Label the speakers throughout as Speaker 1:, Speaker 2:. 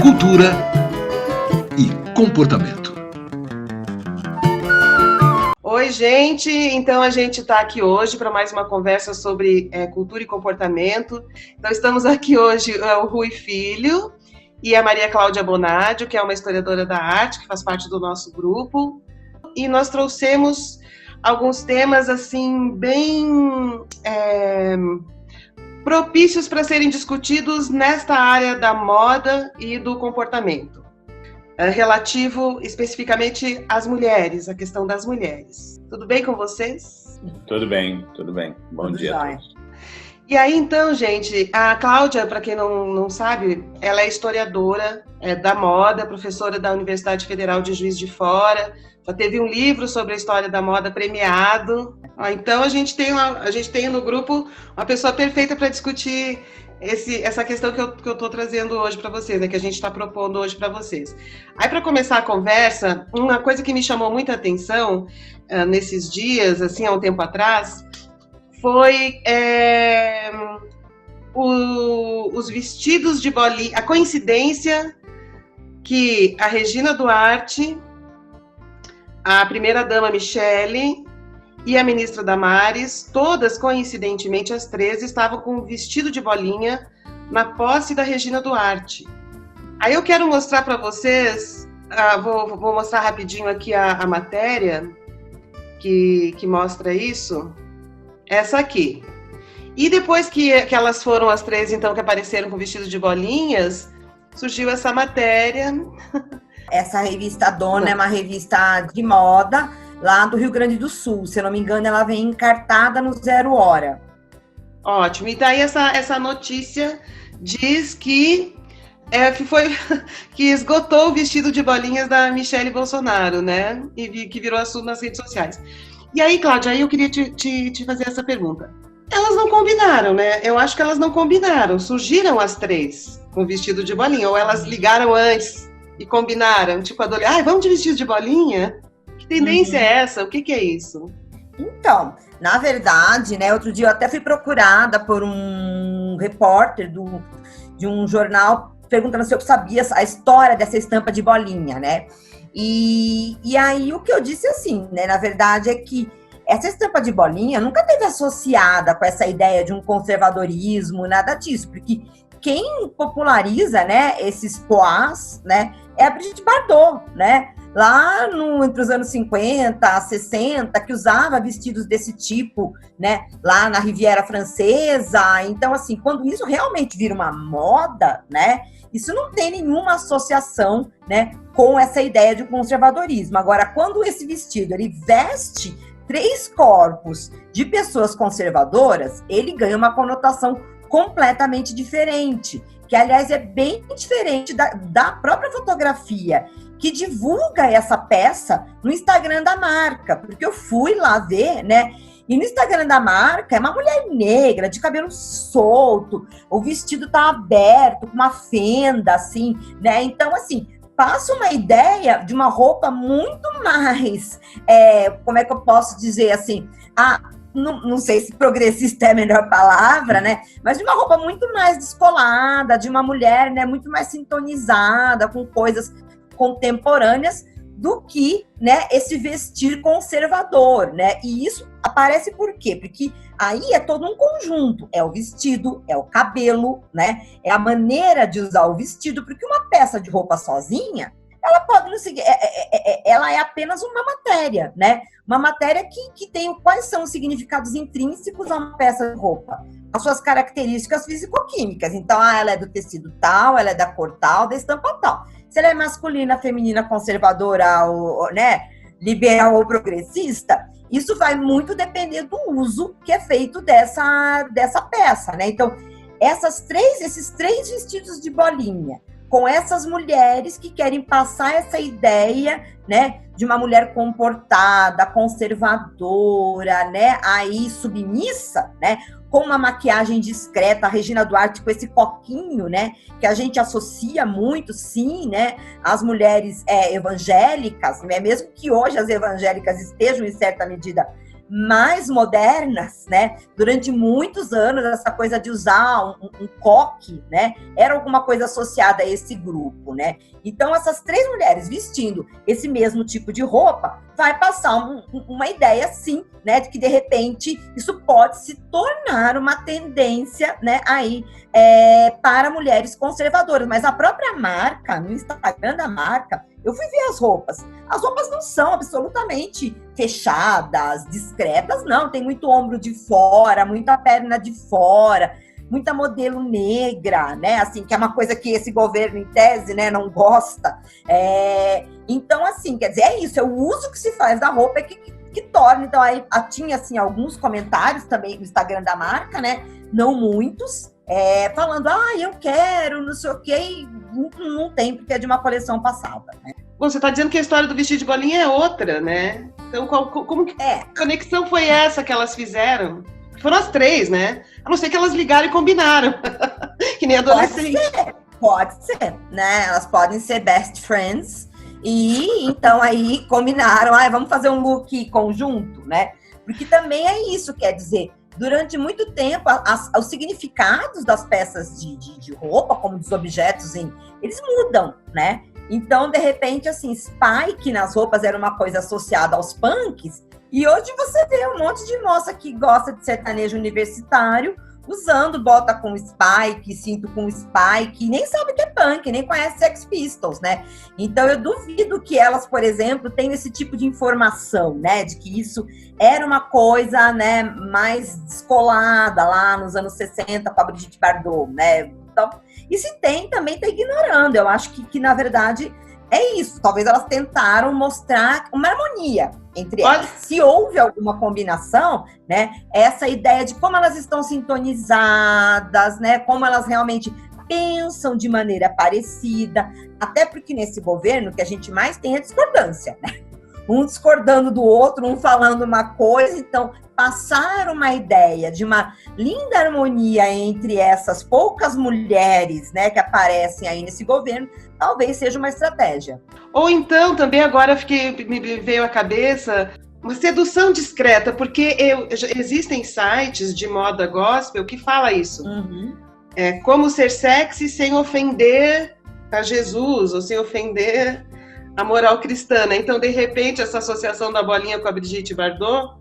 Speaker 1: cultura e comportamento.
Speaker 2: Oi, gente! Então, a gente está aqui hoje para mais uma conversa sobre cultura e comportamento. Então, estamos aqui hoje o Rui Filho e a Maria Cláudia Bonadio, que é uma historiadora da arte, que faz parte do nosso grupo. E nós trouxemos alguns temas, assim, bem propícios para serem discutidos nesta área da moda e do comportamento. Relativo especificamente às mulheres, a questão das mulheres. Tudo bem com vocês?
Speaker 3: Tudo bem, tudo bem. Bom dia a todos.
Speaker 2: E aí, então, gente, a Cláudia, para quem não sabe, ela é historiadora da moda, professora da Universidade Federal de Juiz de Fora, já teve um livro sobre a história da moda premiado. Então, a gente tem no grupo uma pessoa perfeita para discutir essa questão que eu estou trazendo hoje para vocês, né, que a gente está propondo hoje para vocês. Aí, para começar a conversa, uma coisa que me chamou muita atenção nesses dias, assim, há um tempo atrás, foi os vestidos de bolinha, a coincidência que a Regina Duarte, a primeira-dama Michele e a ministra Damares, todas coincidentemente, as três, estavam com um vestido de bolinha na posse da Regina Duarte. Aí eu quero mostrar para vocês, vou mostrar rapidinho aqui a matéria que mostra isso, essa aqui. E depois que elas foram as três, então, que apareceram com vestido de bolinhas, surgiu essa matéria.
Speaker 4: Essa revista Dona é uma revista de moda lá do Rio Grande do Sul. Se eu não me engano, ela vem encartada no Zero Hora.
Speaker 2: Ótimo. E daí essa notícia diz que que esgotou o vestido de bolinhas da Michele Bolsonaro, né? E que virou assunto nas redes sociais. E aí, Cláudia, eu queria te fazer essa pergunta. Elas não combinaram, né? Eu acho que elas não combinaram. Surgiram as três com vestido de bolinha, ou elas ligaram antes e combinaram, tipo, vamos de vestido de bolinha? Que tendência é essa? O que é isso?
Speaker 4: Então, na verdade, né, outro dia eu até fui procurada por um repórter de um jornal perguntando se eu sabia a história dessa estampa de bolinha, né? E aí o que eu disse assim, né, na verdade é que essa estampa de bolinha nunca teve associada com essa ideia de um conservadorismo, nada disso, porque quem populariza, né, esses pois, né, é a Brigitte Bardot, né? Lá entre os anos 50, 60, que usava vestidos desse tipo, né? Lá na Riviera Francesa. Então, assim, quando isso realmente vira uma moda, né? Isso não tem nenhuma associação, né, com essa ideia de conservadorismo. Agora, quando esse vestido, ele veste 3 corpos de pessoas conservadoras, ele ganha uma conotação completamente diferente, que, aliás, é bem diferente da própria fotografia que divulga essa peça no Instagram da marca, porque eu fui lá ver, né? E no Instagram da marca é uma mulher negra, de cabelo solto, o vestido tá aberto, com uma fenda, assim, né? Então, assim, passa uma ideia de uma roupa muito mais, como é que eu posso dizer, assim, não sei se progressista é a melhor palavra, né? Mas de uma roupa muito mais descolada, de uma mulher, né, muito mais sintonizada com coisas contemporâneas do que, né, esse vestir conservador, né? E isso aparece por quê? Porque aí é todo um conjunto, é o vestido, é o cabelo, né? É a maneira de usar o vestido, porque uma peça de roupa sozinha, ela pode não seguir, ela é apenas uma matéria, né? Uma matéria que tem quais são os significados intrínsecos a uma peça de roupa, as suas características físico-químicas. Então, ela é do tecido tal, ela é da cor tal, da estampa tal. Se ela é masculina, feminina, conservadora, né, liberal ou progressista, isso vai muito depender do uso que é feito dessa peça, né? Então, esses três vestidos de bolinha, com essas mulheres que querem passar essa ideia, né, de uma mulher comportada, conservadora, né, aí submissa, né, com uma maquiagem discreta, a Regina Duarte com esse coquinho, né, que a gente associa muito, sim, né, às mulheres evangélicas, né, mesmo que hoje as evangélicas estejam, em certa medida, mais modernas, né? Durante muitos anos, essa coisa de usar um coque, né? Era alguma coisa associada a esse grupo, né? Então, essas 3 mulheres vestindo esse mesmo tipo de roupa vai passar uma ideia, sim, né? De que, de repente, isso pode se tornar uma tendência, né? Aí, para mulheres conservadoras. Mas a própria marca, no Instagram da marca, eu fui ver as roupas. As roupas não são absolutamente fechadas, discretas, não. Tem muito ombro de fora, muita perna de fora, muita modelo negra, né? Assim, que é uma coisa que esse governo, em tese, né, não gosta. Então, assim, quer dizer, é isso. É o uso que se faz da roupa que torna. Então, aí tinha, assim, alguns comentários também no Instagram da marca, né? Não muitos. Falando, eu quero, não sei o quê, e não tem, porque é de uma coleção passada, né?
Speaker 2: Bom, você está dizendo que a história do vestido de bolinha é outra, né? Então, como que conexão foi essa que elas fizeram? Foram as 3, né? A não ser que elas ligaram e combinaram, que nem adolescente.
Speaker 4: Pode ser, né? Elas podem ser best friends, e então aí combinaram, vamos fazer um look conjunto, né? Porque também é isso, quer dizer, durante muito tempo, os significados das peças de roupa, como dos objetos, eles mudam, né? Então, de repente, assim, spike nas roupas era uma coisa associada aos punks, e hoje você vê um monte de moça que gosta de sertanejo universitário, usando bota com spike, cinto com spike, e nem sabe o que é punk, nem conhece Sex Pistols, né? Então, eu duvido que elas, por exemplo, tenham esse tipo de informação, né? De que isso era uma coisa, né, mais descolada lá nos anos 60 com a Brigitte Bardot, né? Então, e se tem, também está ignorando. Eu acho que, na verdade, é isso. Talvez elas tentaram mostrar uma harmonia entre elas. Se houve alguma combinação, né? Essa ideia de como elas estão sintonizadas, né? Como elas realmente pensam de maneira parecida. Até porque nesse governo que a gente mais tem é discordância, né? Um discordando do outro, um falando uma coisa. Então, passar uma ideia de uma linda harmonia entre essas poucas mulheres, né, que aparecem aí nesse governo, talvez seja uma estratégia.
Speaker 2: Ou então, também agora me veio à cabeça uma sedução discreta, porque existem sites de moda gospel que fala isso.
Speaker 4: Uhum.
Speaker 2: Como ser sexy sem ofender a Jesus, ou sem ofender a moral cristã, né? Então, de repente, essa associação da bolinha com a Brigitte Bardot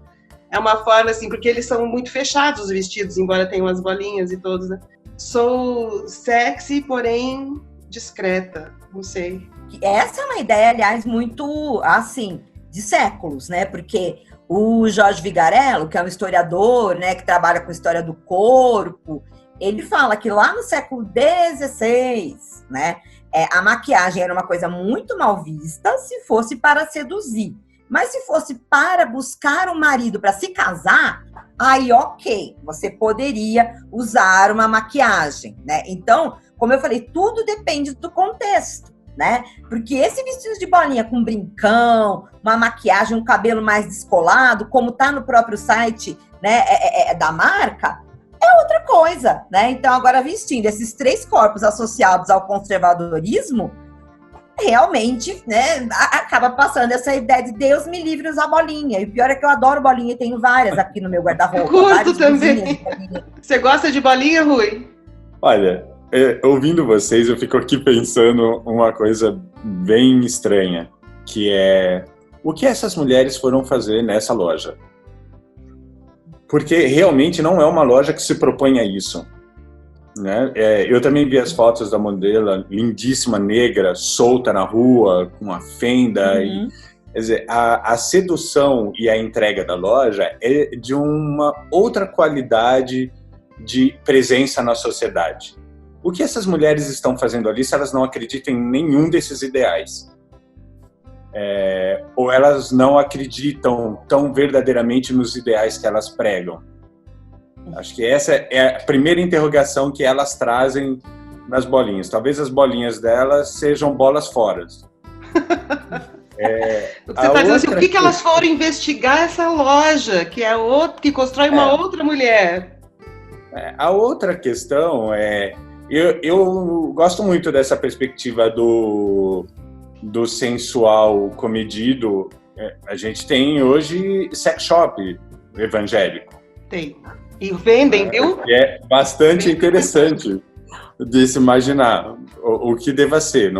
Speaker 2: é uma forma, assim, porque eles são muito fechados os vestidos, embora tenham as bolinhas e todos, né? Sou sexy, porém discreta, não sei.
Speaker 4: Essa é uma ideia, aliás, muito, assim, de séculos, né? Porque o Jorge Vigarello, que é um historiador, né, que trabalha com história do corpo, ele fala que lá no século XVI, né, a maquiagem era uma coisa muito mal vista se fosse para seduzir. Mas se fosse para buscar um marido para se casar, aí ok, você poderia usar uma maquiagem, né? Então, como eu falei, tudo depende do contexto, né? Porque esse vestido de bolinha com brincão, uma maquiagem, um cabelo mais descolado, como tá no próprio site, né, da marca, é outra coisa, né? Então, agora vestindo esses 3 corpos associados ao conservadorismo, realmente, né, acaba passando essa ideia de Deus me livre usar bolinha. E o pior é que eu adoro bolinha e tenho várias aqui no meu guarda-roupa.
Speaker 2: Eu gosto também. Você gosta de bolinha, Rui?
Speaker 3: Olha, ouvindo vocês, eu fico aqui pensando uma coisa bem estranha, que é o que essas mulheres foram fazer nessa loja? Porque realmente não é uma loja que se propõe a isso. Né? Eu também vi as fotos da modelo, lindíssima, negra, solta na rua, com uma fenda.
Speaker 4: Uhum.
Speaker 3: E, quer dizer, a sedução e a entrega da loja é de uma outra qualidade de presença na sociedade. O que essas mulheres estão fazendo ali se elas não acreditam em nenhum desses ideais? Ou elas não acreditam tão verdadeiramente nos ideais que elas pregam? Acho que essa é a primeira interrogação que elas trazem nas bolinhas. Talvez as bolinhas delas sejam bolas fora.
Speaker 2: Você está dizendo assim, o que elas foram investigar essa loja, que é outro, que constrói uma outra mulher?
Speaker 3: A outra questão é... Eu gosto muito dessa perspectiva do sensual comedido. A gente tem hoje sex shop, evangélico.
Speaker 2: Tem. E vendem, viu?
Speaker 3: É bastante interessante de se imaginar o que deva ser.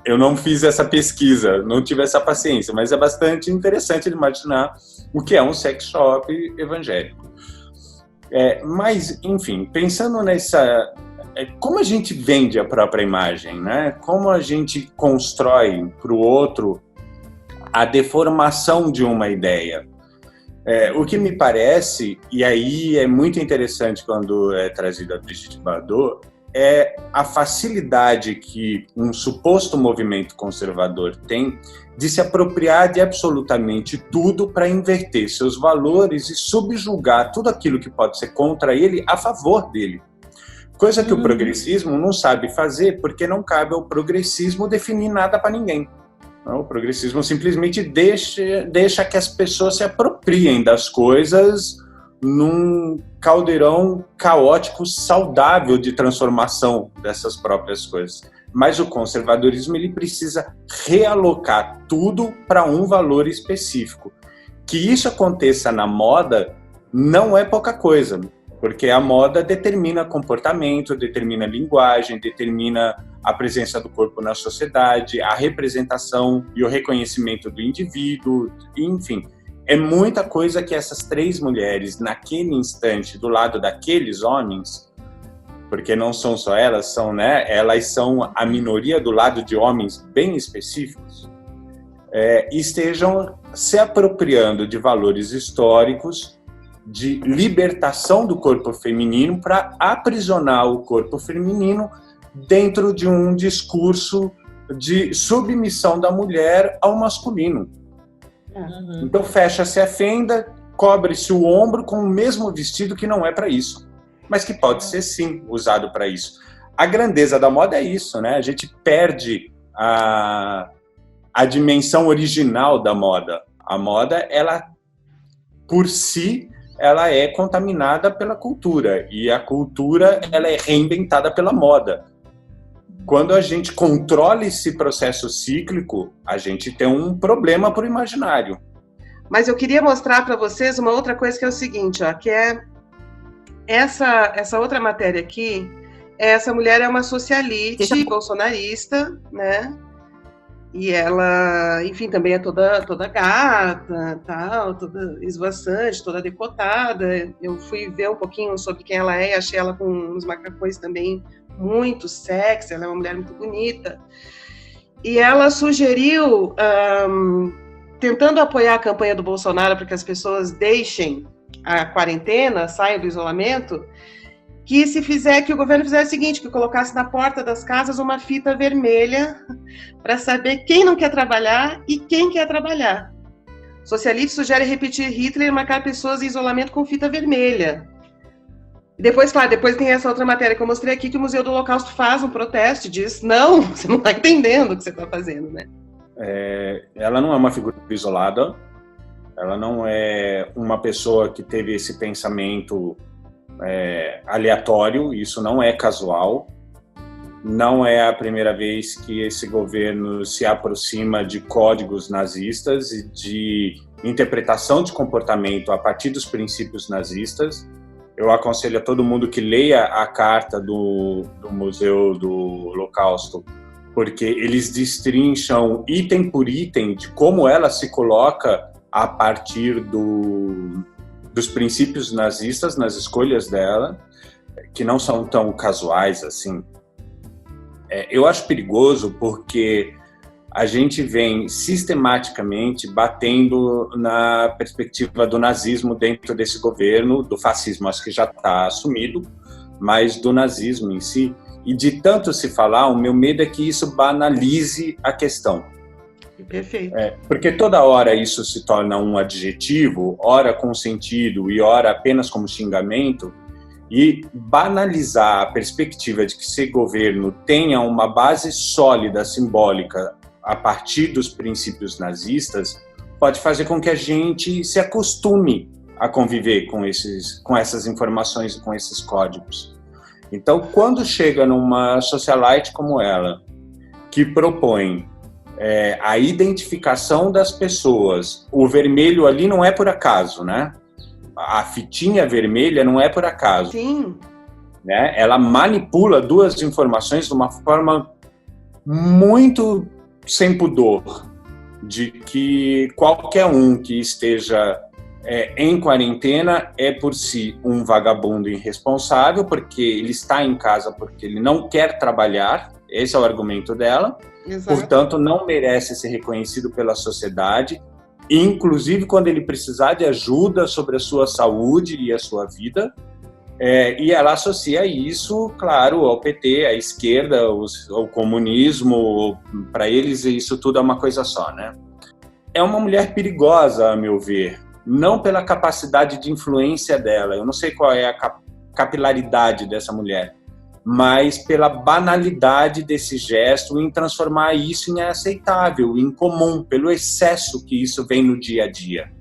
Speaker 3: Eu não fiz essa pesquisa, não tive essa paciência, mas é bastante interessante de imaginar o que é um sex shop evangélico. Mas, enfim, pensando nessa... Como a gente vende a própria imagem, né? Como a gente constrói para o outro a deformação de uma ideia. O que me parece, e aí é muito interessante quando é trazido a Brigitte Bardot, é a facilidade que um suposto movimento conservador tem de se apropriar de absolutamente tudo para inverter seus valores e subjugar tudo aquilo que pode ser contra ele a favor dele. Coisa que o progressismo não sabe fazer, porque não cabe ao progressismo definir nada para ninguém. O progressismo simplesmente deixa que as pessoas se apropriem das coisas num caldeirão caótico saudável de transformação dessas próprias coisas. Mas o conservadorismo ele precisa realocar tudo para um valor específico. Que isso aconteça na moda não é pouca coisa, porque a moda determina comportamento, determina linguagem, determina a presença do corpo na sociedade, a representação e o reconhecimento do indivíduo, enfim. É muita coisa que essas 3 mulheres, naquele instante, do lado daqueles homens, porque não são só elas, elas são a minoria do lado de homens bem específicos, estejam se apropriando de valores históricos, de libertação do corpo feminino para aprisionar o corpo feminino dentro de um discurso de submissão da mulher ao masculino. Então fecha-se a fenda, cobre-se o ombro com o mesmo vestido que não é para isso, mas que pode ser sim usado para isso. A grandeza da moda é isso, né? A gente perde a dimensão original da moda. A moda, ela por si, ela é contaminada pela cultura, e a cultura ela é reinventada pela moda. Quando a gente controla esse processo cíclico, a gente tem um problema para o imaginário.
Speaker 2: Mas eu queria mostrar para vocês uma outra coisa que é o seguinte, ó, que é essa outra matéria aqui. Essa mulher é uma socialite bolsonarista, né? E ela, enfim, também é toda gata, tal, toda esvoaçante, toda decotada. Eu fui ver um pouquinho sobre quem ela é e achei ela com uns macacões também muito sexy, ela é uma mulher muito bonita. E ela sugeriu, tentando apoiar a campanha do Bolsonaro para que as pessoas deixem a quarentena, saiam do isolamento, que o governo fizesse o seguinte, que colocasse na porta das casas uma fita vermelha para saber quem não quer trabalhar e quem quer trabalhar. Socialista sugere repetir Hitler e marcar pessoas em isolamento com fita vermelha. Depois tem essa outra matéria que eu mostrei aqui, que o Museu do Holocausto faz um protesto e diz, não, você não está entendendo o que você está fazendo, né?
Speaker 3: Ela não é uma figura isolada, ela não é uma pessoa que teve esse pensamento aleatório, isso não é casual, não é a primeira vez que esse governo se aproxima de códigos nazistas e de interpretação de comportamento a partir dos princípios nazistas. Eu aconselho a todo mundo que leia a carta do Museu do Holocausto, porque eles destrincham item por item de como ela se coloca a partir dos princípios nazistas nas escolhas dela, que não são tão casuais assim. Eu acho perigoso porque a gente vem sistematicamente batendo na perspectiva do nazismo dentro desse governo, do fascismo acho que já está assumido, mas do nazismo em si. E de tanto se falar, o meu medo é que isso banalize a questão.
Speaker 2: Perfeito.
Speaker 3: Porque toda hora isso se torna um adjetivo, ora com sentido e ora apenas como xingamento, e banalizar a perspectiva de que esse governo tenha uma base sólida, simbólica, a partir dos princípios nazistas, pode fazer com que a gente se acostume a conviver com essas informações e com esses códigos. Então, quando chega numa socialite como ela, que propõe a identificação das pessoas, o vermelho ali não é por acaso, né? a fitinha vermelha não é por acaso.
Speaker 2: Sim.
Speaker 3: Né? Ela manipula duas informações de uma forma muito sem pudor, de que qualquer um que esteja em quarentena é por si um vagabundo irresponsável, porque ele está em casa porque ele não quer trabalhar, esse é o argumento dela.
Speaker 2: Exato.
Speaker 3: Portanto, não merece ser reconhecido pela sociedade, inclusive quando ele precisar de ajuda sobre a sua saúde e a sua vida. E ela associa isso, claro, ao PT, à esquerda, ao comunismo. Para eles, isso tudo é uma coisa só, né? É uma mulher perigosa, a meu ver, não pela capacidade de influência dela. Eu não sei qual é a capilaridade dessa mulher, mas pela banalidade desse gesto em transformar isso em aceitável, em comum, pelo excesso que isso vem no dia a dia.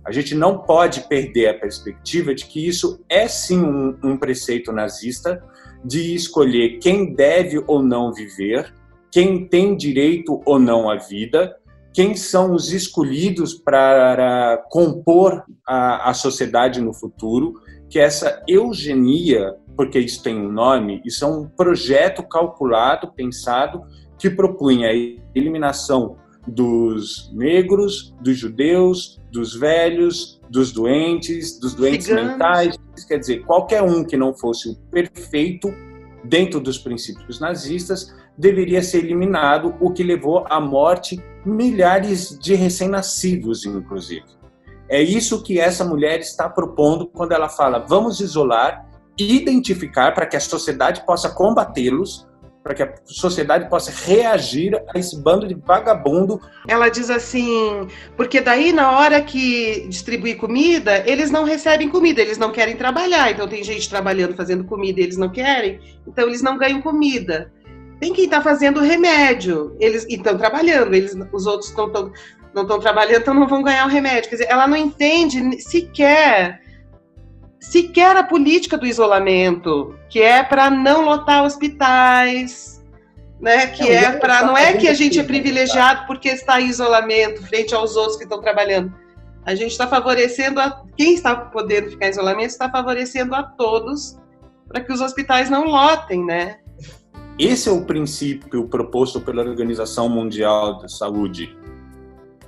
Speaker 3: A gente não pode perder a perspectiva de que isso é sim um preceito nazista de escolher quem deve ou não viver, quem tem direito ou não à vida, quem são os escolhidos para compor a sociedade no futuro, que essa eugenia, porque isso tem um nome, isso é um projeto calculado, pensado, que propunha a eliminação dos negros, dos judeus, dos velhos, dos doentes
Speaker 2: ciganos,
Speaker 3: mentais, quer dizer, qualquer um que não fosse o perfeito dentro dos princípios nazistas deveria ser eliminado, o que levou à morte milhares de recém-nascidos, inclusive. É isso que essa mulher está propondo quando ela fala: vamos isolar, identificar para que a sociedade possa combatê-los, para que a sociedade possa reagir a esse bando de vagabundo.
Speaker 2: Ela diz assim, porque daí na hora que distribuir comida, eles não recebem comida, eles não querem trabalhar, então tem gente trabalhando, fazendo comida e eles não querem, então eles não ganham comida. Tem quem está fazendo remédio, eles estão trabalhando, os outros não estão trabalhando, então não vão ganhar o remédio. Quer dizer, ela não entende sequer a política do isolamento, que é para não lotar hospitais, né? Que não é que a gente é privilegiado porque está em isolamento frente aos outros que estão trabalhando. A gente está favorecendo quem está podendo ficar em isolamento está favorecendo a todos para que os hospitais não lotem, né?
Speaker 3: Esse é o princípio proposto pela Organização Mundial da Saúde.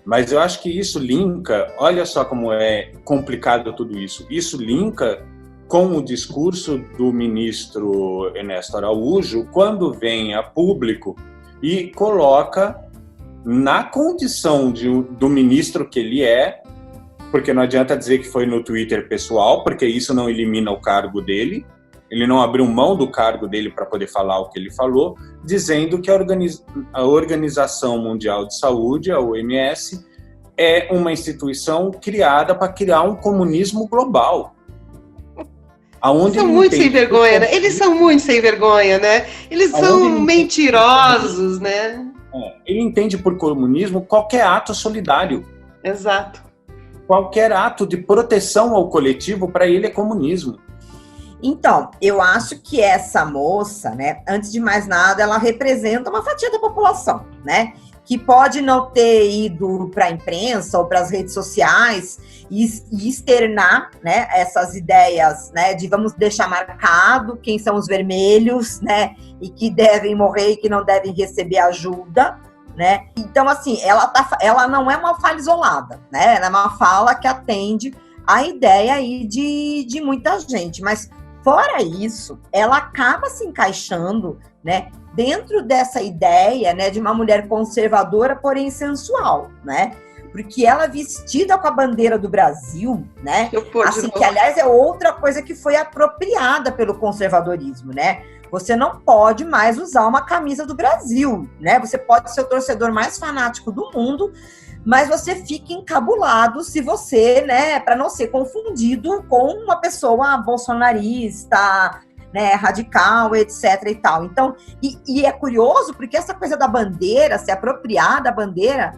Speaker 3: Mas eu acho que isso linka, olha só como é complicado tudo isso, isso linka com o discurso do ministro Ernesto Araújo, quando vem a público e coloca na condição do ministro que ele é, porque não adianta dizer que foi no Twitter pessoal, porque isso não elimina o cargo dele, ele não abriu mão do cargo dele para poder falar o que ele falou, dizendo que a Organização Mundial de Saúde, a OMS, é uma instituição criada para criar um comunismo global.
Speaker 2: Eles são muito sem vergonha, né? Eles são muito sem vergonha, né? Eles são mentirosos, né?
Speaker 3: Ele entende por comunismo qualquer ato solidário.
Speaker 2: Exato.
Speaker 3: Qualquer ato de proteção ao coletivo, para ele, é comunismo.
Speaker 4: Então, eu acho que essa moça, né, antes de mais nada, ela representa uma fatia da população, né, que pode não ter ido para a imprensa ou para as redes sociais e externar, né, essas ideias, né, de vamos deixar marcado quem são os vermelhos, né, e que devem morrer e que não devem receber ajuda, né. Então, assim, ela não é uma fala isolada, né, ela é uma fala que atende a ideia aí de muita gente, mas fora isso, ela acaba se encaixando, né, dentro dessa ideia, né, de uma mulher conservadora, porém sensual, né? Porque ela vestida com a bandeira do Brasil, né? Assim, que aliás é outra coisa que foi apropriada pelo conservadorismo, né? Você não pode mais usar uma camisa do Brasil, né? Você pode ser o torcedor mais fanático do mundo, mas você fica encabulado se você, né, para não ser confundido com uma pessoa bolsonarista, né, radical, etc e tal. Então, e é curioso porque essa coisa da bandeira, se apropriar da bandeira,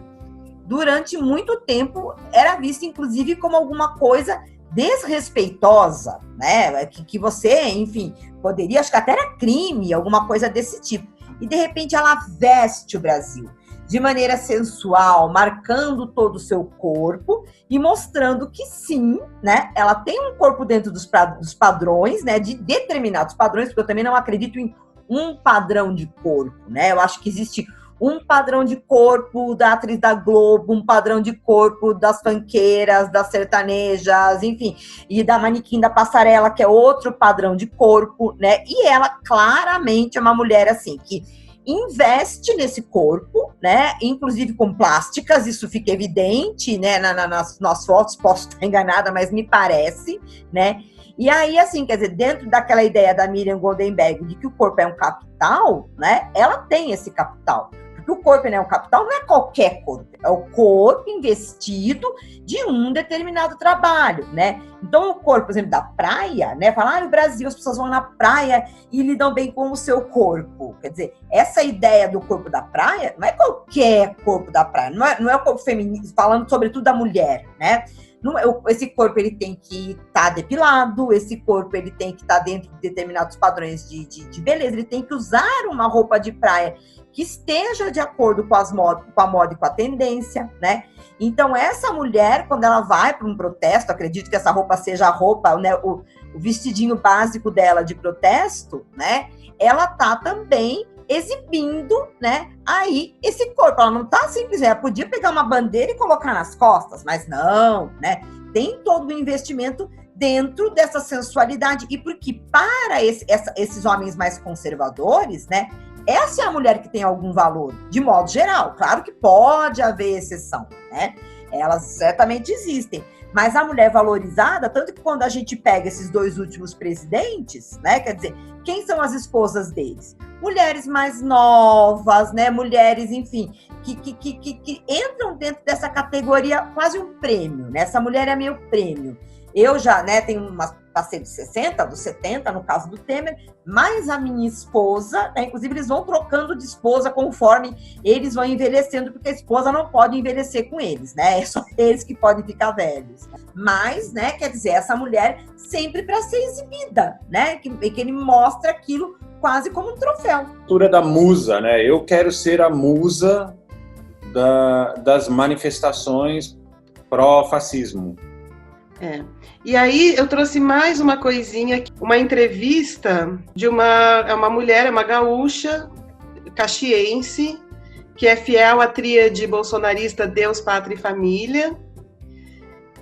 Speaker 4: durante muito tempo era vista, inclusive, como alguma coisa desrespeitosa, né, que você, enfim, poderia, acho que até era crime, alguma coisa desse tipo. E, de repente, ela veste o Brasil. de maneira sensual, marcando todo o seu corpo e mostrando que sim, né, ela tem um corpo dentro dos padrões, né, de determinados padrões, porque eu também não acredito em um padrão de corpo, né, eu acho que existe um padrão de corpo da atriz da Globo, um padrão de corpo das funqueiras, das sertanejas, enfim, e da manequim da passarela, que é outro padrão de corpo, né, e ela claramente é uma mulher assim, que investe nesse corpo, né? Inclusive com plásticas, isso fica evidente, né? Nas fotos, posso estar enganada, mas me parece, né? E aí, assim, quer dizer, dentro daquela ideia da Miriam Goldenberg de que o corpo é um capital, né? Ela tem esse capital. Porque o corpo, né, o capital não é qualquer corpo, é o corpo investido de um determinado trabalho, né? Então, o corpo, por exemplo, da praia, né? Falar, no Brasil as pessoas vão na praia e lidam bem com o seu corpo. Quer dizer, essa ideia do corpo da praia não é qualquer corpo da praia, não é o corpo feminino, falando sobretudo da mulher, né? Esse corpo ele tem que estar depilado, esse corpo ele tem que estar dentro de determinados padrões de beleza, ele tem que usar uma roupa de praia que esteja de acordo com a moda e com a tendência, né? Então, essa mulher, quando ela vai para um protesto, acredito que essa roupa seja a roupa, né, o vestidinho básico dela de protesto, né? Ela tá também exibindo, né, aí esse corpo. Ela não tá simplesmente, ela podia pegar uma bandeira e colocar nas costas, mas não, né? Tem todo um investimento dentro dessa sensualidade. E porque para esses homens mais conservadores, né, essa é a mulher que tem algum valor, de modo geral. Claro que pode haver exceção, né? Elas certamente existem. Mas a mulher valorizada, tanto que quando a gente pega esses dois últimos presidentes, né? Quer dizer, quem são as esposas deles? Mulheres mais novas, né? Mulheres, enfim, que entram dentro dessa categoria, quase um prêmio, né? Essa mulher é meu prêmio. Eu já, né, passei dos 60, dos 70, no caso do Temer, mas a minha esposa, né, inclusive eles vão trocando de esposa conforme eles vão envelhecendo, porque a esposa não pode envelhecer com eles, né, é só eles que podem ficar velhos. Mas, né, quer dizer, essa mulher sempre para ser exibida, né, que ele mostra aquilo quase como um troféu.
Speaker 3: A cultura da musa, né, eu quero ser a musa das manifestações pró-fascismo.
Speaker 2: E aí eu trouxe mais uma coisinha, uma entrevista de uma mulher, uma gaúcha, caxiense, que é fiel à tríade bolsonarista Deus, Pátria e Família.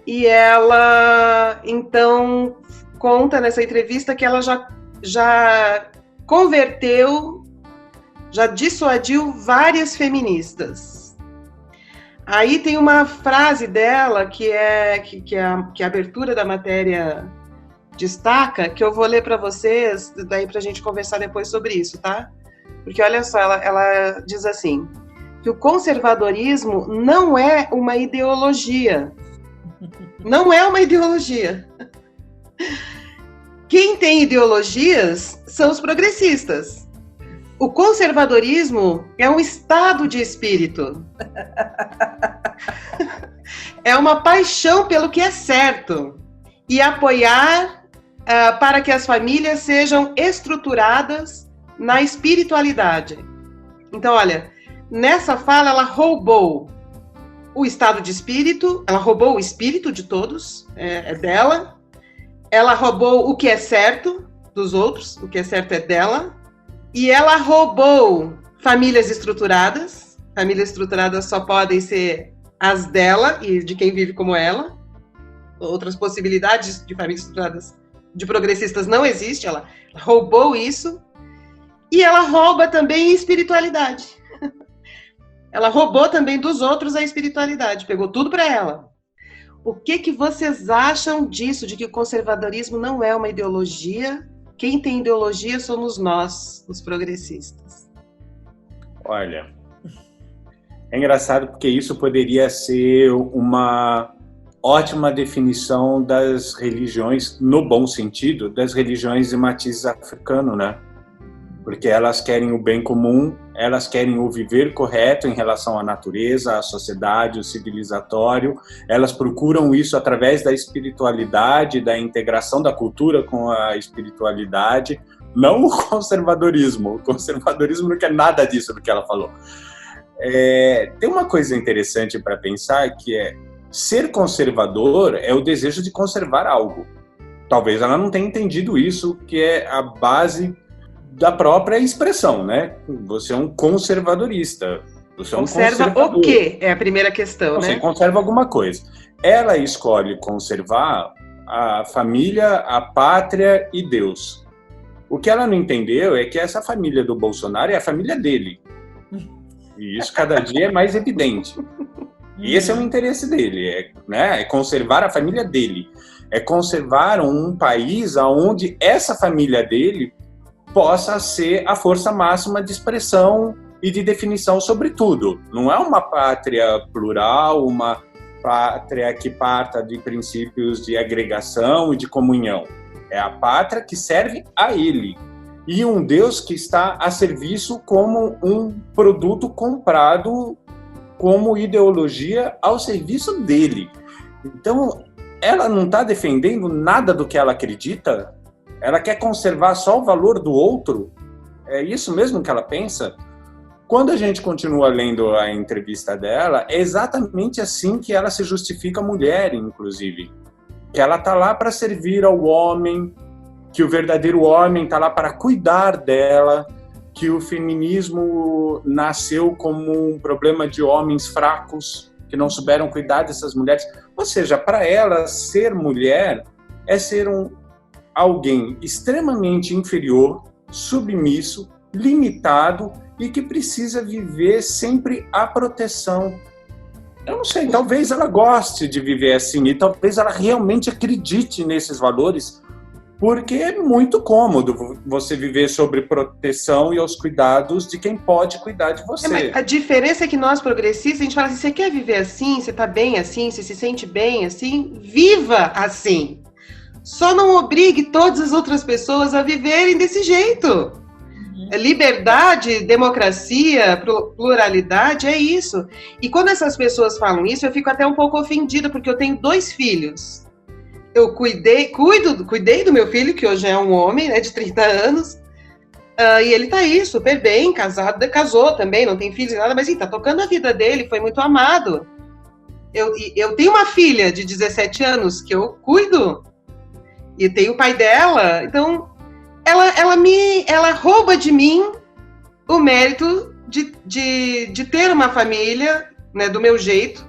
Speaker 2: E ela, então, conta nessa entrevista que ela já converteu, já dissuadiu várias feministas. Aí tem uma frase dela que a abertura da matéria destaca, que eu vou ler para vocês, daí para a gente conversar depois sobre isso, tá? Porque olha só, ela diz assim, que o conservadorismo não é uma ideologia. Não é uma ideologia. Quem tem ideologias são os progressistas. O conservadorismo é um estado de espírito. É uma paixão pelo que é certo e apoiar para que as famílias sejam estruturadas na espiritualidade. Então, olha, nessa fala ela roubou o estado de espírito, ela roubou o espírito de todos, é dela. Ela roubou o que é certo dos outros, o que é certo é dela. E ela roubou famílias estruturadas. Famílias estruturadas só podem ser as dela e de quem vive como ela. Outras possibilidades de famílias estruturadas de progressistas não existe. Ela roubou isso. E ela rouba também a espiritualidade. Ela roubou também dos outros a espiritualidade. Pegou tudo para ela. O que vocês acham disso, de que o conservadorismo não é uma ideologia? Quem tem ideologia somos nós, os progressistas.
Speaker 3: Olha, é engraçado porque isso poderia ser uma ótima definição das religiões, no bom sentido, das religiões de matiz africano, né? Porque elas querem o bem comum, elas querem o viver correto em relação à natureza, à sociedade, o civilizatório. Elas procuram isso através da espiritualidade, da integração da cultura com a espiritualidade, não o conservadorismo. O conservadorismo não quer nada disso do que ela falou. Tem uma coisa interessante para pensar, que é ser conservador é o desejo de conservar algo. Talvez ela não tenha entendido isso, que é a base da própria expressão, né? Você é um conservadorista. Você
Speaker 2: Conserva
Speaker 3: é um conservador.
Speaker 2: O quê? É a primeira questão,
Speaker 3: Você
Speaker 2: né?
Speaker 3: conserva alguma coisa. Ela escolhe conservar a família, a pátria e Deus. O que ela não entendeu é que essa família do Bolsonaro é a família dele. E isso cada dia é mais evidente. E esse é o interesse dele, é conservar a família dele. É conservar um país onde essa família dele possa ser a força máxima de expressão e de definição sobre tudo. Não é uma pátria plural, uma pátria que parta de princípios de agregação e de comunhão. É a pátria que serve a ele. E um Deus que está a serviço como um produto comprado como ideologia ao serviço dele. Então, ela não está defendendo nada do que ela acredita? Ela quer conservar só o valor do outro? É isso mesmo que ela pensa? Quando a gente continua lendo a entrevista dela, é exatamente assim que ela se justifica mulher, inclusive. Que ela está lá para servir ao homem, que o verdadeiro homem está lá para cuidar dela, que o feminismo nasceu como um problema de homens fracos, que não souberam cuidar dessas mulheres. Ou seja, para ela, ser mulher é ser alguém extremamente inferior, submisso, limitado e que precisa viver sempre à proteção. Eu não sei, talvez ela goste de viver assim e talvez ela realmente acredite nesses valores, porque é muito cômodo você viver sob proteção e aos cuidados de quem pode cuidar de você.
Speaker 2: Mas a diferença é que nós progressistas, a gente fala assim, você quer viver assim, você está bem assim, você se sente bem assim, viva assim. Só não obrigue todas as outras pessoas a viverem desse jeito. Liberdade, democracia, pluralidade, é isso. E quando essas pessoas falam isso, eu fico até um pouco ofendida, porque eu tenho 2 filhos. Eu cuidei do meu filho, que hoje é um homem, né, de 30 anos, e ele tá aí, super bem, casou também, não tem filhos, nada, mas tá tocando a vida dele, foi muito amado. Eu tenho uma filha de 17 anos que eu cuido, e tenho o pai dela, então ela rouba de mim o mérito de ter uma família, né, do meu jeito,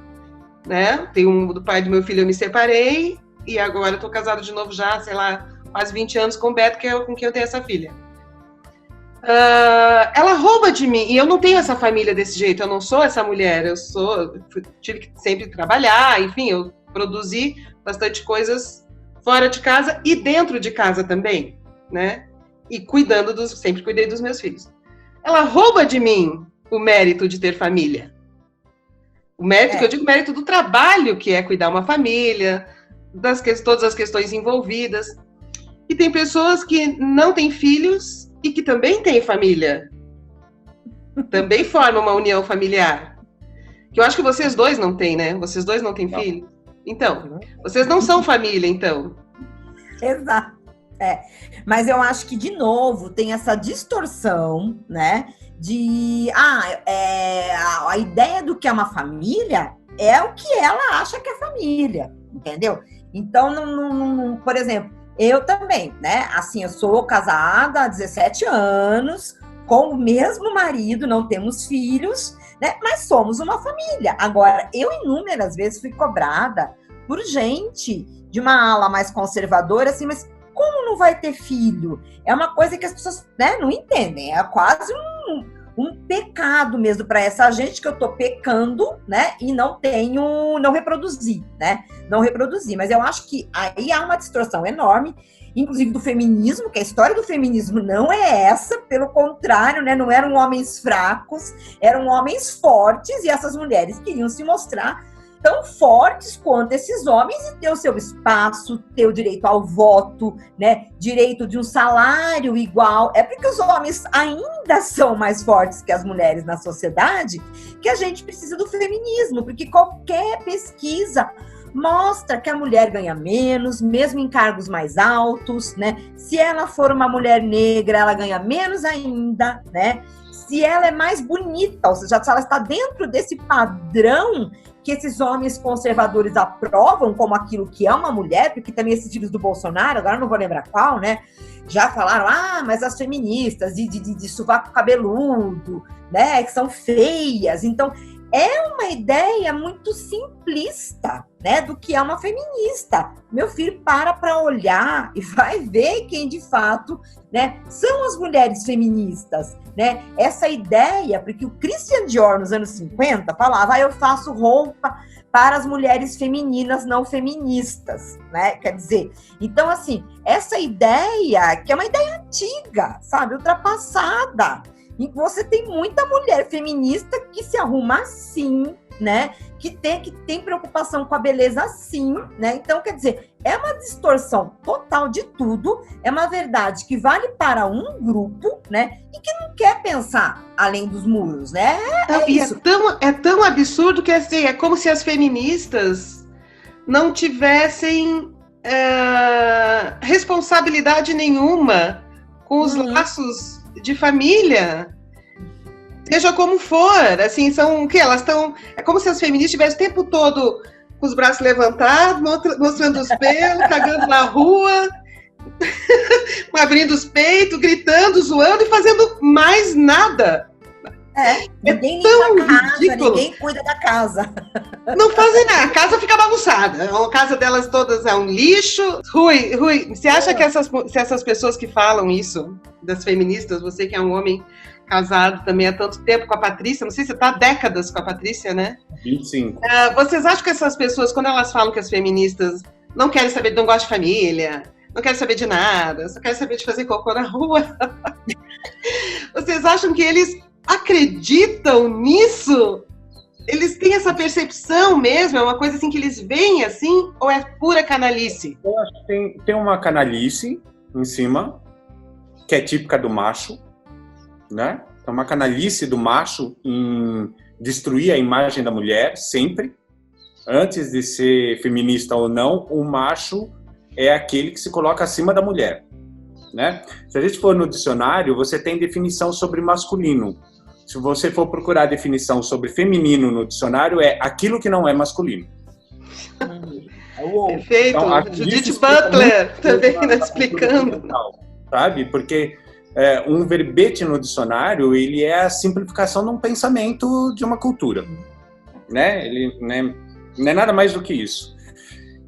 Speaker 2: né? Do pai do meu filho eu me separei, e agora eu tô casado de novo já, sei lá, quase 20 anos com o Beto, que é com quem eu tenho essa filha. Ela rouba de mim, e eu não tenho essa família desse jeito, eu não sou essa mulher, tive que sempre trabalhar, enfim, eu produzi bastante coisas fora de casa e dentro de casa também, né? E sempre cuidei dos meus filhos. Ela rouba de mim o mérito de ter família. O mérito, que eu digo, mérito do trabalho, que é cuidar uma família, todas as questões envolvidas. E tem pessoas que não têm filhos e que também têm família. Também formam uma união familiar. Que eu acho que vocês dois não têm, né? Vocês dois não têm filho. Então, vocês não são família, então.
Speaker 4: Exato. Mas eu acho que, de novo, tem essa distorção, né? De a ideia do que é uma família é o que ela acha que é família, entendeu? Então, por exemplo, eu também, né? Assim, eu sou casada há 17 anos, com o mesmo marido, não temos filhos, né? Mas somos uma família. Agora, eu inúmeras vezes fui cobrada por gente de uma ala mais conservadora, assim, mas como não vai ter filho? É uma coisa que as pessoas, né, não entendem. É quase um pecado mesmo para essa gente, que eu tô pecando, né? E não reproduzi, né? Não reproduzi. Mas eu acho que aí há uma distorção enorme, inclusive do feminismo, que a história do feminismo não é essa, pelo contrário, né? Não eram homens fracos, eram homens fortes, e essas mulheres queriam se mostrar tão fortes quanto esses homens e ter o seu espaço, ter o direito ao voto, né? Direito de um salário igual. É porque os homens ainda são mais fortes que as mulheres na sociedade que a gente precisa do feminismo, porque qualquer pesquisa mostra que a mulher ganha menos, mesmo em cargos mais altos, né? Se ela for uma mulher negra, ela ganha menos ainda, né? se ela é mais bonita, ou seja, se ela está dentro desse padrão que esses homens conservadores aprovam como aquilo que é uma mulher, porque também esses filhos do Bolsonaro, agora não vou lembrar qual, né, já falaram, mas as feministas de sovaco cabeludo, né, que são feias. Então, é uma ideia muito simplista, né, do que é uma feminista. Meu filho, para olhar e vai ver quem de fato, né, são as mulheres feministas, né? Essa ideia, porque o Christian Dior nos anos 50 falava, eu faço roupa para as mulheres femininas não feministas, né? Quer dizer, então assim, essa ideia, que é uma ideia antiga, sabe, ultrapassada. E você tem muita mulher feminista que se arruma assim, né? Que tem preocupação com a beleza assim, né? Então, quer dizer, é uma distorção total de tudo, é uma verdade que vale para um grupo, né? E que não quer pensar além dos muros, né? Isso.
Speaker 2: É tão absurdo que assim, é como se as feministas não tivessem responsabilidade nenhuma com os laços de família, seja como for, assim, são o que elas estão, é como se as feministas estivessem o tempo todo com os braços levantados, mostrando os pelos, cagando na rua, abrindo os peitos, gritando, zoando e fazendo mais nada.
Speaker 4: Ninguém limpa a casa, ninguém cuida da casa.
Speaker 2: Não fazem nada, a casa fica bagunçada. A casa delas todas é um lixo. Rui, você acha que essas pessoas que falam isso, das feministas, você que é um homem casado também há tanto tempo com a Patrícia, não sei se você está há décadas com a Patrícia, né?
Speaker 3: 25.
Speaker 2: Vocês acham que essas pessoas, quando elas falam que as feministas não querem saber, não gostam de família, não querem saber de nada, só querem saber de fazer cocô na rua, vocês acham que eles acreditam nisso? Eles têm essa percepção mesmo? É uma coisa assim que eles veem assim? Ou é pura canalice?
Speaker 3: Eu acho que tem uma canalice em cima, que é típica do macho, né? É uma canalice do macho em destruir a imagem da mulher, sempre. Antes de ser feminista ou não, o macho é aquele que se coloca acima da mulher, né? Se a gente for no dicionário, você tem definição sobre masculino. Se você for procurar definição sobre feminino no dicionário, é aquilo que não é masculino.
Speaker 2: Perfeito. Então, Judith Butler também explicando.
Speaker 3: Sabe? Porque um verbete no dicionário, ele é a simplificação de um pensamento de uma cultura, né? Ele não é nada mais do que isso.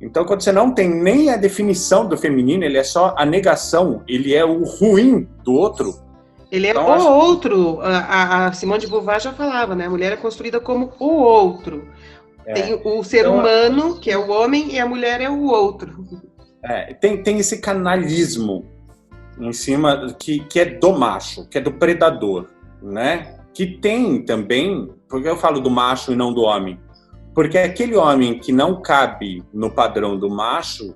Speaker 3: Então, quando você não tem nem a definição do feminino, ele é só a negação, ele é o ruim do outro.
Speaker 2: Ele é então, o outro. A Simone de Beauvoir já falava, né? A mulher é construída como o outro. Tem o ser humano, que é o homem, e a mulher é o outro.
Speaker 3: Tem esse canalismo em cima que é do macho, que é do predador, né? Que tem também, porque eu falo do macho e não do homem, porque aquele homem que não cabe no padrão do macho,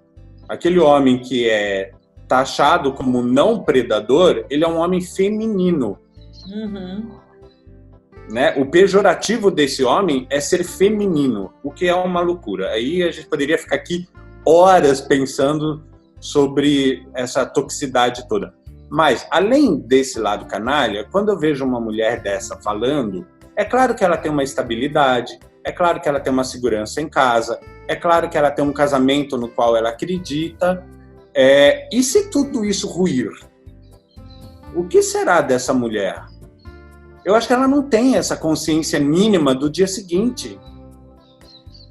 Speaker 3: aquele homem que é taxado como não predador, ele é um homem feminino. Né? O pejorativo desse homem é ser feminino, o que é uma loucura. Aí a gente poderia ficar aqui horas pensando sobre essa toxicidade toda. Mas, além desse lado canalha, quando eu vejo uma mulher dessa falando, é claro que ela tem uma estabilidade, é claro que ela tem uma segurança em casa, é claro que ela tem um casamento no qual ela acredita. E se tudo isso ruir? O que será dessa mulher? Eu acho que ela não tem essa consciência mínima do dia seguinte.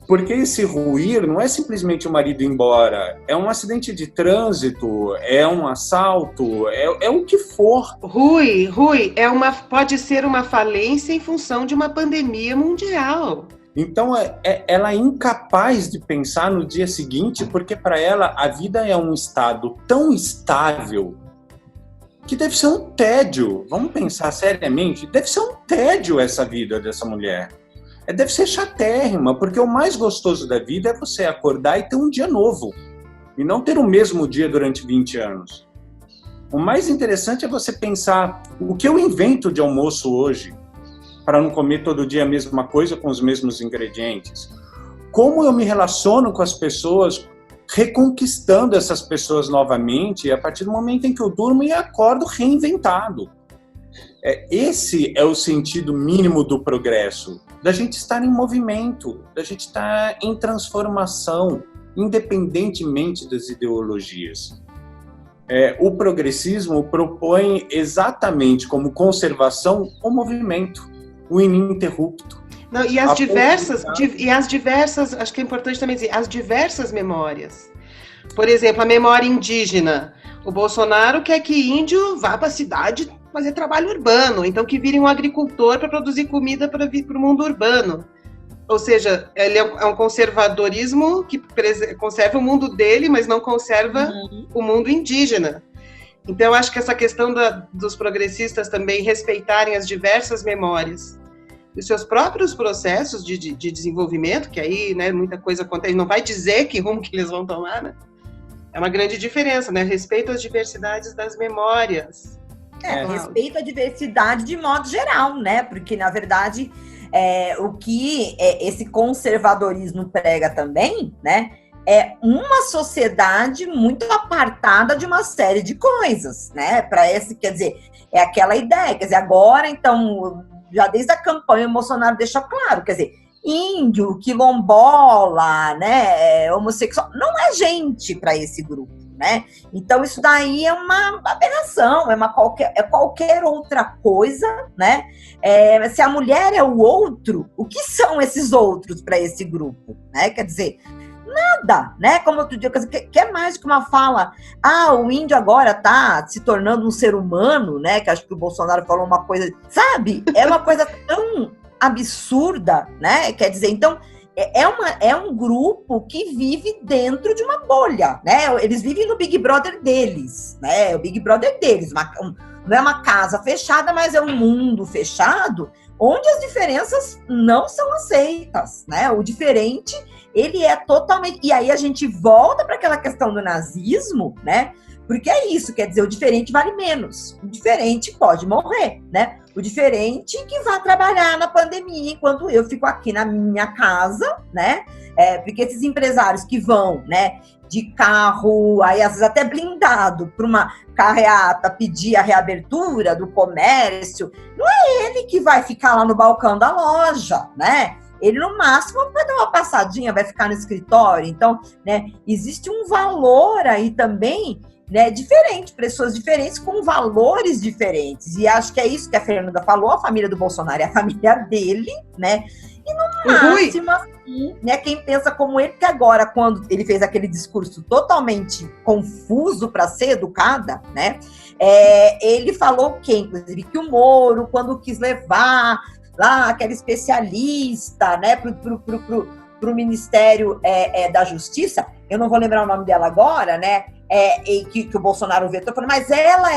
Speaker 3: Porque esse ruir não é simplesmente o marido ir embora, é um acidente de trânsito, é um assalto, é o que for.
Speaker 2: Rui, pode ser uma falência em função de uma pandemia mundial.
Speaker 3: Então, ela é incapaz de pensar no dia seguinte, porque para ela a vida é um estado tão estável que deve ser um tédio. Vamos pensar seriamente? Deve ser um tédio essa vida dessa mulher. Deve ser chatérrima, porque o mais gostoso da vida é você acordar e ter um dia novo, e não ter o mesmo dia durante 20 anos. O mais interessante é você pensar o que eu invento de almoço hoje, para não comer todo dia a mesma coisa com os mesmos ingredientes. Como eu me relaciono com as pessoas, reconquistando essas pessoas novamente, a partir do momento em que eu durmo e acordo reinventado. Esse é o sentido mínimo do progresso, da gente estar em movimento, da gente estar em transformação, independentemente das ideologias. O progressismo propõe exatamente como conservação o movimento, o ininterrupto.
Speaker 2: Não, e as diversas, acho que é importante também dizer, as diversas memórias. Por exemplo, a memória indígena. O Bolsonaro quer que índio vá para a cidade fazer trabalho urbano, então que vire um agricultor para produzir comida para vir para o mundo urbano. Ou seja, ele é um conservadorismo que conserva o mundo dele, mas não conserva o mundo indígena. Então, eu acho que essa questão dos progressistas também respeitarem as diversas memórias e os seus próprios processos de desenvolvimento, que aí, né, muita coisa acontece, não vai dizer que rumo que eles vão tomar, né? É uma grande diferença, né? Respeito às diversidades das memórias.
Speaker 4: Respeito à diversidade de modo geral, né? Porque, na verdade, o que esse conservadorismo prega também, né? É uma sociedade muito apartada de uma série de coisas, né? Quer dizer, é aquela ideia, quer dizer, agora, então, já desde a campanha, o Bolsonaro deixou claro, quer dizer, índio, quilombola, né, homossexual, não é gente para esse grupo, né? Então isso daí é uma aberração, é qualquer outra coisa, né? Se a mulher é o outro, o que são esses outros para esse grupo, né? Quer dizer, nada, né? Como outro dia, que é mais que uma fala, o índio agora tá se tornando um ser humano, né? Que acho que o Bolsonaro falou uma coisa, sabe? É uma coisa tão absurda, né? Quer dizer, então, é um grupo que vive dentro de uma bolha, né? Eles vivem no Big Brother deles, né? O Big Brother deles, não é uma casa fechada, mas é um mundo fechado, onde as diferenças não são aceitas, né? O diferente, ele é totalmente... E aí a gente volta para aquela questão do nazismo, né? Porque é isso, quer dizer, o diferente vale menos. O diferente pode morrer, né? O diferente que vai trabalhar na pandemia, enquanto eu fico aqui na minha casa, né? Porque esses empresários que vão, né, de carro, aí às vezes até blindado, para uma carreata pedir a reabertura do comércio, não é ele que vai ficar lá no balcão da loja, né? Ele, no máximo, vai dar uma passadinha, vai ficar no escritório. Então, né, existe um valor aí também, né, diferente, pessoas diferentes com valores diferentes. E acho que é isso que a Fernanda falou, a família do Bolsonaro é a família dele, né? E no máximo, assim, né, quem pensa como ele, que agora, quando ele fez aquele discurso totalmente confuso para ser educada, né? Ele falou o quê? Inclusive, que o Moro, quando quis levar lá aquela especialista, né, pro Ministério da Justiça, eu não vou lembrar o nome dela agora, né? Que o Bolsonaro vetou, falando, mas ela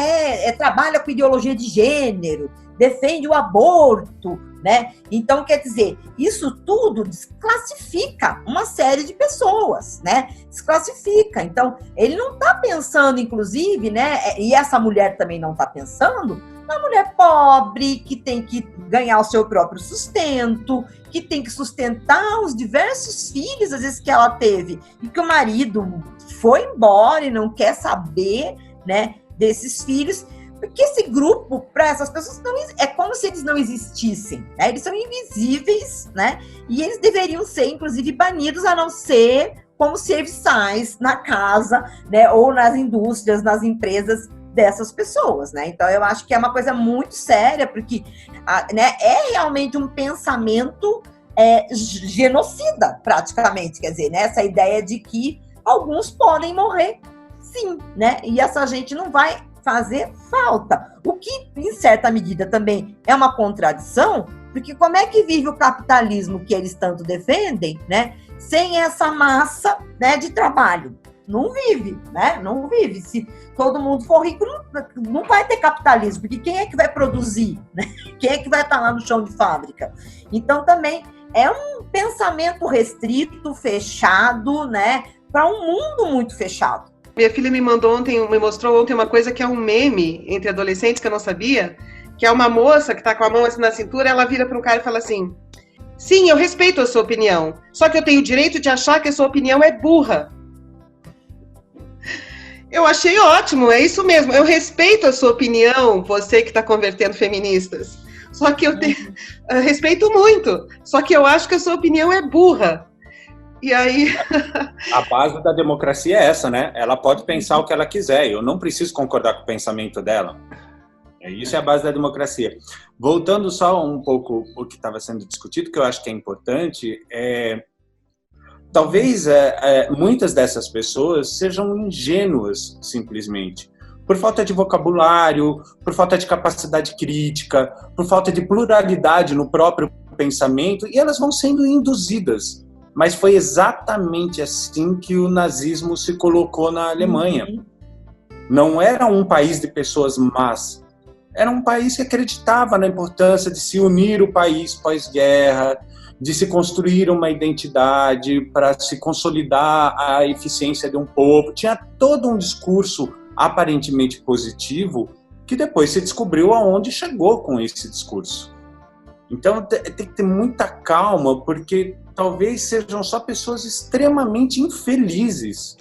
Speaker 4: trabalha com ideologia de gênero, defende o aborto, né? Então, quer dizer, isso tudo desclassifica uma série de pessoas, né? Desclassifica. Então, ele não está pensando, inclusive, né? E essa mulher também não está pensando na mulher pobre, que tem que ganhar o seu próprio sustento, que tem que sustentar os diversos filhos, às vezes, que ela teve, e que o marido foi embora e não quer saber, né, desses filhos, porque esse grupo, para essas pessoas, é como se eles não existissem, né? Eles são invisíveis, né? E eles deveriam ser, inclusive, banidos, a não ser como serviçais na casa, né, ou nas indústrias, nas empresas dessas pessoas, né? Então, eu acho que é uma coisa muito séria, porque né, é realmente um pensamento genocida, praticamente, quer dizer, né? Essa ideia de que alguns podem morrer, sim, né? E essa gente não vai fazer falta. O que, em certa medida, também é uma contradição, porque como é que vive o capitalismo que eles tanto defendem, né? Sem essa massa, né, de trabalho? Não vive, né? Não vive. Se todo mundo for rico, não vai ter capitalismo, porque quem é que vai produzir, né? Quem é que vai estar lá no chão de fábrica? Então, também é um pensamento restrito, fechado, né? Para um mundo muito fechado.
Speaker 2: Minha filha me mostrou ontem uma coisa que é um meme entre adolescentes que eu não sabia, que é uma moça que está com a mão assim na cintura, ela vira para um cara e fala assim: sim, eu respeito a sua opinião, só que eu tenho o direito de achar que a sua opinião é burra. Eu achei ótimo, é isso mesmo. Eu respeito a sua opinião, você que está convertendo feministas. Só que eu respeito muito. Só que eu acho que a sua opinião é burra. E aí...
Speaker 3: A base da democracia é essa, né? Ela pode pensar o que ela quiser. Eu não preciso concordar com o pensamento dela. Isso é a base da democracia. Voltando só um pouco o que estava sendo discutido, que eu acho que é importante, talvez muitas dessas pessoas sejam ingênuas, simplesmente, por falta de vocabulário, por falta de capacidade crítica, por falta de pluralidade no próprio pensamento, e elas vão sendo induzidas. Mas foi exatamente assim que o nazismo se colocou na Alemanha. Não era um país de pessoas más, era um país que acreditava na importância de se unir o país pós-guerra, de se construir uma identidade para se consolidar a eficiência de um povo. Tinha todo um discurso aparentemente positivo que depois se descobriu aonde chegou com esse discurso. Então tem que ter muita calma, porque talvez sejam só pessoas extremamente infelizes.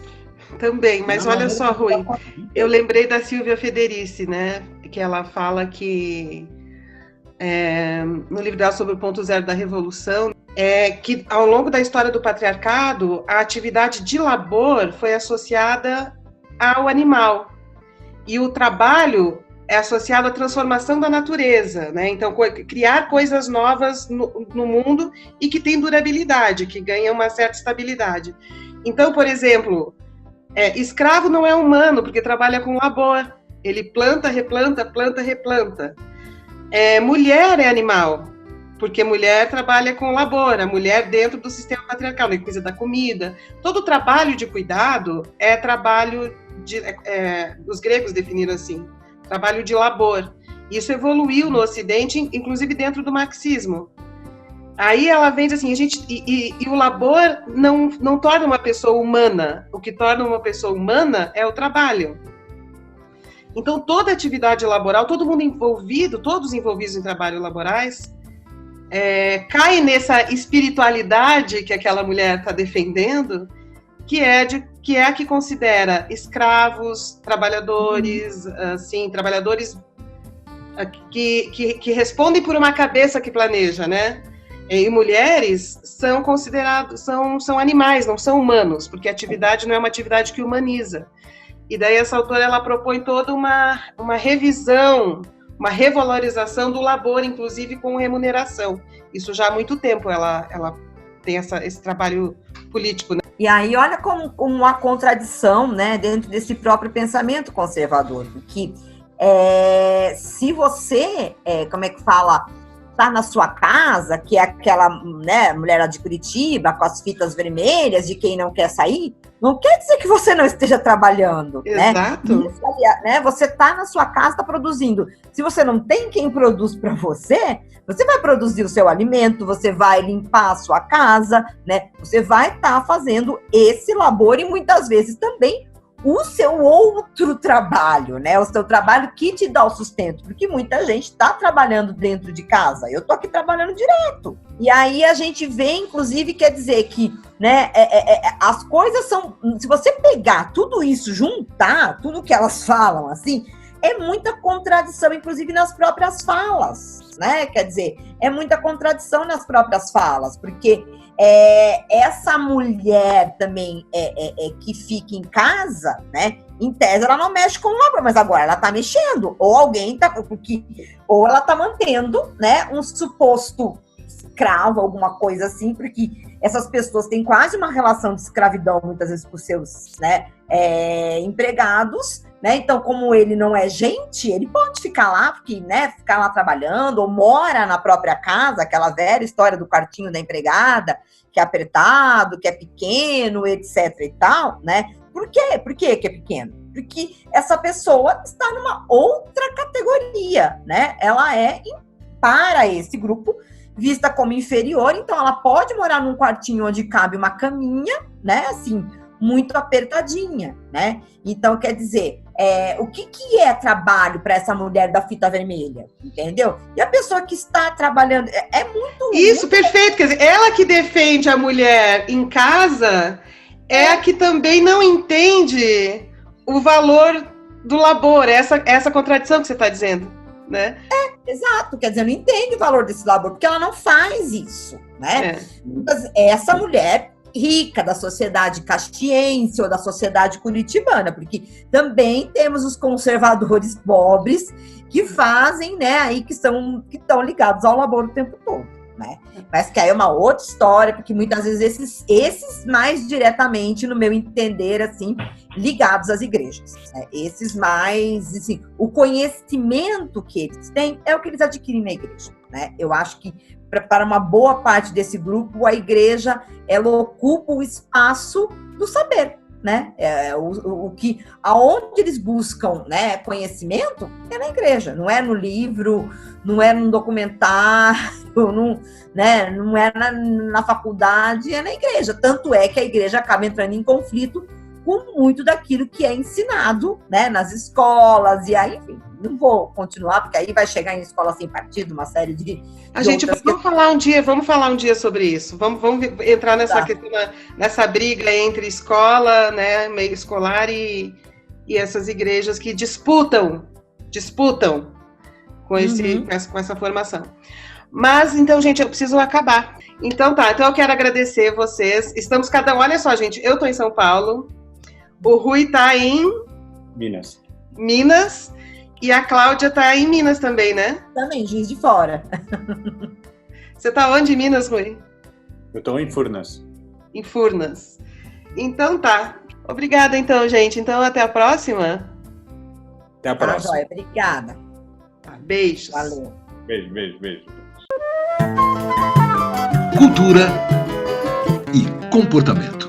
Speaker 2: Também, mas olha só, Rui, eu lembrei da Silvia Federici, né, que ela fala que no livro dela sobre o ponto zero da revolução, que ao longo da história do patriarcado, a atividade de labor foi associada ao animal, e o trabalho é associado à transformação da natureza, né? Então, criar coisas novas no mundo e que tem durabilidade, que ganha uma certa estabilidade. Então, por exemplo, escravo não é humano, porque trabalha com labor. Ele planta, replanta, planta, replanta. Mulher é animal, porque mulher trabalha com labor, a mulher dentro do sistema patriarcal, né, que cuida da comida. Todo trabalho de cuidado é trabalho os gregos definiram assim, trabalho de labor. Isso evoluiu no Ocidente, inclusive dentro do marxismo. Aí ela vem assim, e o labor não torna uma pessoa humana. O que torna uma pessoa humana é o trabalho. Então, toda atividade laboral, todo mundo envolvido, todos envolvidos em trabalhos laborais, cai nessa espiritualidade que aquela mulher está defendendo, que é a que considera escravos, trabalhadores, assim, trabalhadores que respondem por uma cabeça que planeja, né? E mulheres são considerados, são animais, não são humanos, porque a atividade não é uma atividade que humaniza. E daí essa autora, ela propõe toda uma revisão, uma revalorização do labor, inclusive com remuneração. Isso já há muito tempo ela tem esse trabalho político, né?
Speaker 4: E aí, olha como uma contradição, né, dentro desse próprio pensamento conservador, que se você, como é que fala, está na sua casa, que é aquela, né, mulher lá de Curitiba, com as fitas vermelhas, de quem não quer sair, não quer dizer que você não esteja trabalhando.
Speaker 2: Exato.
Speaker 4: Né? Isso, né, você está na sua casa, está produzindo. Se você não tem quem produz para você vai produzir o seu alimento, você vai limpar a sua casa, né? Você vai estar fazendo esse labor e muitas vezes também o seu outro trabalho, né? O seu trabalho que te dá o sustento, porque muita gente está trabalhando dentro de casa. Eu tô aqui trabalhando direto. E aí a gente vê, inclusive, quer dizer que, né, as coisas são... Se você pegar tudo isso, juntar tudo que elas falam, assim, é muita contradição, inclusive nas próprias falas, né? Quer dizer, é muita contradição nas próprias falas, porque essa mulher também que fica em casa, né? Em tese, ela não mexe com o labor, mas agora ela tá mexendo, ou alguém tá... ou ela tá mantendo, né, um suposto escravo, alguma coisa assim, porque essas pessoas têm quase uma relação de escravidão, muitas vezes, com seus, né, empregados, né? Então, como ele não é gente, ele pode ficar lá, porque, né, ficar lá trabalhando, ou mora na própria casa, aquela velha história do quartinho da empregada, que é apertado, que é pequeno, etc e tal, né? Por quê? Por que é pequeno? Porque essa pessoa está numa outra categoria, né? Ela é, para esse grupo, vista como inferior, então ela pode morar num quartinho onde cabe uma caminha, né? Assim, muito apertadinha, né? Então, quer dizer, o que é trabalho para essa mulher da fita vermelha, entendeu? E a pessoa que está trabalhando, muito...
Speaker 2: Isso, perfeito, quer dizer, ela que defende a mulher em casa é a que também não entende o valor do labor, essa contradição que você está dizendo, né?
Speaker 4: Exato, quer dizer, não entende o valor desse labor, porque ela não faz isso, né? Essa mulher rica da sociedade caxiense ou da sociedade curitibana, porque também temos os conservadores pobres que fazem, né, aí que estão ligados ao labor o tempo todo, né? Mas que aí é uma outra história, porque muitas vezes esses mais diretamente, no meu entender, assim, ligados às igrejas, né? Esses mais, assim, o conhecimento que eles têm é o que eles adquirem na igreja, né? Eu acho que para uma boa parte desse grupo, a igreja, ela ocupa o espaço do saber, né? Aonde eles buscam, né, conhecimento é na igreja, não é no livro, não é num documentário, não é na faculdade, é na igreja. Tanto é que a igreja acaba entrando em conflito com muito daquilo que é ensinado, né, nas escolas, e aí, enfim, não vou continuar, porque aí vai chegar em escola sem partido, uma série de
Speaker 2: gente, vamos falar um dia sobre isso, vamos entrar nessa questão, nessa briga entre escola, né, meio escolar e essas igrejas que disputam com essa formação. Mas, então, gente, eu preciso acabar. Então eu quero agradecer vocês, estamos cada um, olha só, gente, eu estou em São Paulo, o Rui está em Minas, e a Cláudia está em Minas também, né?
Speaker 4: Também, Juiz de Fora.
Speaker 2: Você está onde em Minas, Rui?
Speaker 3: Eu estou em Furnas.
Speaker 2: Em Furnas. Então tá. Obrigada, então, gente. Então, até a próxima.
Speaker 3: Até a próxima.
Speaker 4: Joia, obrigada.
Speaker 2: Beijos.
Speaker 4: Valeu.
Speaker 3: Beijo.
Speaker 1: Cultura e comportamento.